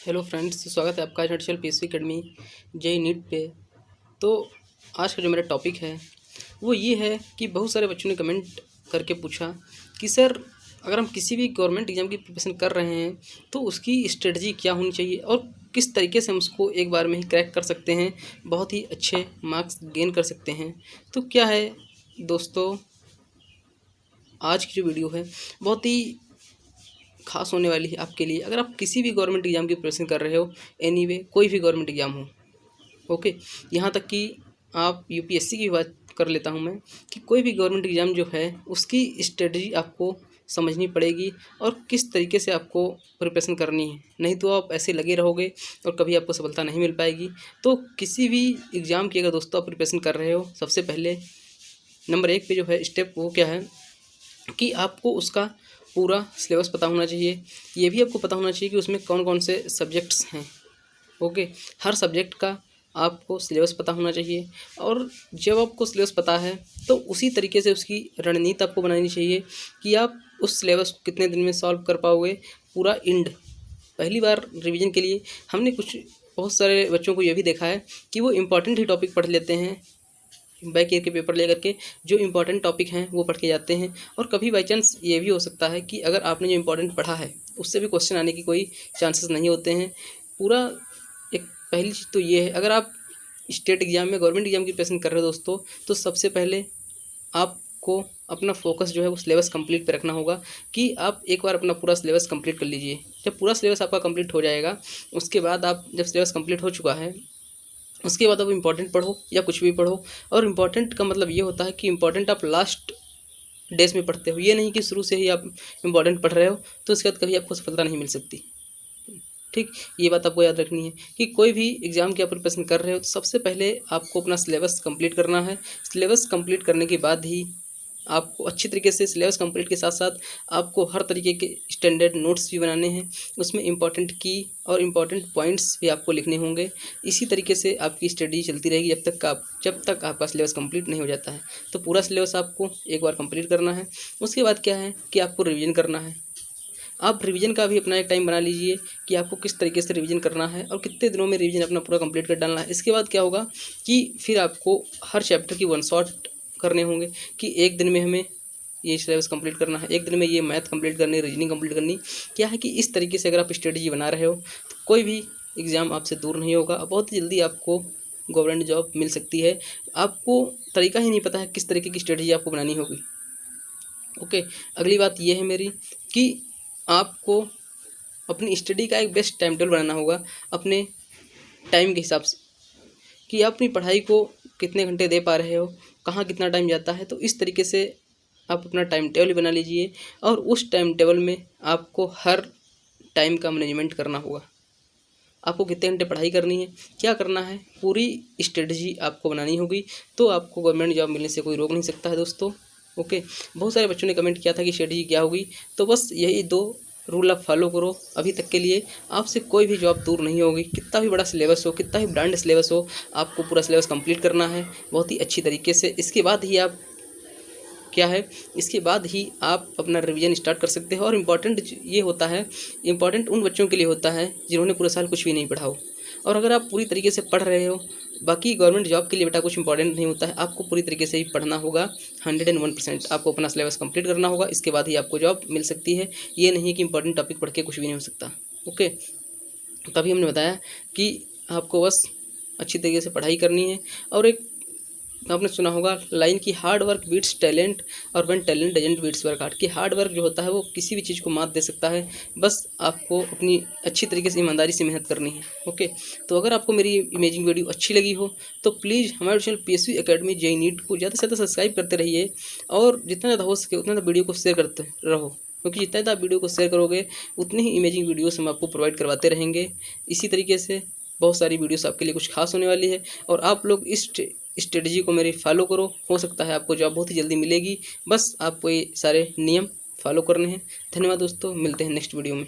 Hello friends, स्वागत है आपका national PSC academy JE NEET पे। तो आज का जो मेरा टॉपिक है वो ये है कि बहुत सारे बच्चों ने कमेंट करके पूछा कि सर, अगर हम किसी भी गवर्नमेंट एग्ज़ाम की प्रिपरेशन कर रहे हैं तो उसकी स्ट्रेटजी क्या होनी चाहिए और किस तरीके से हम उसको एक बार में ही क्रैक कर सकते हैं, बहुत ही अच्छे मार्क्स गेन कर सकते हैं। तो क्या है दोस्तों, आज की जो वीडियो है बहुत ही खास होने वाली है आपके लिए। अगर आप किसी भी गवर्नमेंट एग्ज़ाम की प्रिपरेशन कर रहे हो, एनीवे कोई भी गवर्नमेंट एग्ज़ाम हो, ओके, यहाँ तक कि आप यूपीएससी की बात कर लेता हूँ मैं कि कोई भी गवर्नमेंट एग्ज़ाम जो है उसकी स्ट्रेटजी आपको समझनी पड़ेगी और किस तरीके से आपको प्रिपरेशन करनी है। नहीं तो आप ऐसे लगे रहोगे और कभी आपको सफलता नहीं मिल पाएगी। तो किसी भी एग्ज़ाम की अगर दोस्तों आप प्रिपरेशन कर रहे हो, सबसे पहले नंबर 1 पे जो है स्टेप वो क्या है कि आपको उसका पूरा सिलेबस पता होना चाहिए। ये भी आपको पता होना चाहिए कि उसमें कौन कौन से सब्जेक्ट्स हैं। ओके, हर सब्जेक्ट का आपको सिलेबस पता होना चाहिए। और जब आपको सिलेबस पता है तो उसी तरीके से उसकी रणनीति आपको बनानी चाहिए कि आप उस सिलेबस को कितने दिन में सॉल्व कर पाओगे पूरा इंड। पहली बार रिवीजन के लिए हमने बहुत सारे बच्चों को ये भी देखा है कि वो इम्पॉर्टेंट ही टॉपिक पढ़ लेते हैं, बैक ईयर के पेपर लेकर के जो इम्पोर्टेंट टॉपिक हैं वो पढ़ के जाते हैं। और कभी बाई चांस ये भी हो सकता है कि अगर आपने जो इम्पोर्टेंट पढ़ा है उससे भी क्वेश्चन आने की कोई चांसेस नहीं होते हैं पूरा। एक पहली चीज़ तो ये है, अगर आप स्टेट एग्ज़ाम में गवर्नमेंट एग्ज़ाम की प्रिपरेशन कर रहे हो दोस्तों, तो सबसे पहले आपको अपना फोकस जो है वो सिलेबस कंप्लीट पे रखना होगा कि आप एक बार अपना पूरा सिलेबस कंप्लीट कर लीजिए। जब पूरा सिलेबस आपका कंप्लीट हो जाएगा, उसके बाद आप जब सिलेबस कंप्लीट हो चुका है उसके बाद आप इम्पॉर्टेंट पढ़ो या कुछ भी पढ़ो। और इम्पॉर्टेंट का मतलब ये होता है कि इम्पॉर्टेंट आप लास्ट डेज में पढ़ते हो, ये नहीं कि शुरू से ही आप इम्पॉर्टेंट पढ़ रहे हो तो उसके बाद कभी आपको सफलता नहीं मिल सकती। ठीक, ये बात आपको याद रखनी है कि कोई भी एग्ज़ाम की आप प्रिपरेशन कर रहे हो तो सबसे पहले आपको अपना सिलेबस कंप्लीट करना है। सिलेबस कंप्लीट करने के बाद ही आपको अच्छी तरीके से सिलेबस कंप्लीट के साथ साथ आपको हर तरीके के स्टैंडर्ड नोट्स भी बनाने हैं, उसमें इंपॉर्टेंट की और इम्पॉर्टेंट पॉइंट्स भी आपको लिखने होंगे। इसी तरीके से आपकी स्टडी चलती रहेगी जब तक आपका सिलेबस कंप्लीट नहीं हो जाता है। तो पूरा सिलेबस आपको एक बार कंप्लीट करना है। उसके बाद क्या है कि आपको रिवीजन करना है। आप रिवीजन का भी अपना एक टाइम बना लीजिए कि आपको किस तरीके से रिवीजन करना है और कितने दिनों में रिवीजन अपना पूरा कंप्लीट कर डालना है। इसके बाद क्या होगा कि फिर आपको हर चैप्टर की वन शॉट करने होंगे कि एक दिन में हमें ये सिलेबस कंप्लीट करना है, एक दिन में ये मैथ कंप्लीट करनी, रीजनिंग कंप्लीट करनी। क्या है कि इस तरीके से अगर आप स्ट्रेटजी बना रहे हो तो कोई भी एग्ज़ाम आपसे दूर नहीं होगा, बहुत जल्दी आपको गवर्नमेंट जॉब मिल सकती है। आपको तरीका ही नहीं पता है किस तरीके की स्ट्रेटजी आपको बनानी होगी। ओके, अगली बात ये है मेरी कि आपको अपनी स्टडी का एक बेस्ट टाइम टेबल बनाना होगा अपने टाइम के हिसाब से कि आप अपनी पढ़ाई को कितने घंटे दे पा रहे हो, कहाँ कितना टाइम जाता है। तो इस तरीके से आप अपना टाइम टेबल बना लीजिए और उस टाइम टेबल में आपको हर टाइम का मैनेजमेंट करना होगा। आपको कितने घंटे पढ़ाई करनी है, क्या करना है, पूरी स्ट्रेटजी आपको बनानी होगी। तो आपको गवर्नमेंट जॉब मिलने से कोई रोक नहीं सकता है दोस्तों। ओके, बहुत सारे बच्चों ने कमेंट किया था कि स्ट्रेटजी क्या होगी, तो बस यही 2 रूल आप फॉलो करो। अभी तक के लिए आपसे कोई भी जॉब दूर नहीं होगी, कितना भी बड़ा सिलेबस हो, कितना भी ब्रांड सिलेबस हो, आपको पूरा सिलेबस कंप्लीट करना है बहुत ही अच्छी तरीके से। इसके बाद ही आप क्या है, इसके बाद ही आप अपना रिवीजन स्टार्ट कर सकते हो। और इम्पॉर्टेंट ये होता है, इम्पॉर्टेंट उन बच्चों के लिए होता है जिन्होंने पूरे साल कुछ भी नहीं पढ़ा हो। और अगर आप पूरी तरीके से पढ़ रहे हो, बाकी गवर्नमेंट जॉब के लिए बेटा कुछ इंपॉर्टेंट नहीं होता है, आपको पूरी तरीके से ही पढ़ना होगा। 101% आपको अपना सिलेबस कंप्लीट करना होगा, इसके बाद ही आपको जॉब मिल सकती है। ये नहीं है कि इंपॉर्टेंट टॉपिक पढ़ के कुछ भी नहीं हो सकता। ओके, तभी हमने बताया कि आपको बस अच्छी तरीके से पढ़ाई करनी है। और एक आपने सुना होगा लाइन की हार्ड वर्क बीट्स टैलेंट और when talent doesn't beats work hard, कि हार्ड वर्क जो होता है वो किसी भी चीज़ को मात दे सकता है, बस आपको अपनी अच्छी तरीके से ईमानदारी से मेहनत करनी है। ओके, तो अगर आपको मेरी इमेजिंग वीडियो अच्छी लगी हो तो प्लीज़ हमारे channel PSC academy JE NEET को ज़्यादा से ज़्यादा सब्सक्राइब करते रहिए और जितना ज़्यादा हो सके उतना ज़्यादा वीडियो को शेयर करते रहो, क्योंकि जितना ज़्यादा वीडियो को शेयर करोगे उतनी ही इमेजिंग वीडियोस हम आपको प्रोवाइड करवाते रहेंगे। इसी तरीके से बहुत सारी वीडियोस आपके लिए कुछ खास होने वाली है और आप लोग इस स्ट्रेटजी को मेरी फॉलो करो, हो सकता है आपको जॉब बहुत ही जल्दी मिलेगी। बस आपको ये सारे नियम फॉलो करने हैं। धन्यवाद दोस्तों, मिलते हैं नेक्स्ट वीडियो में।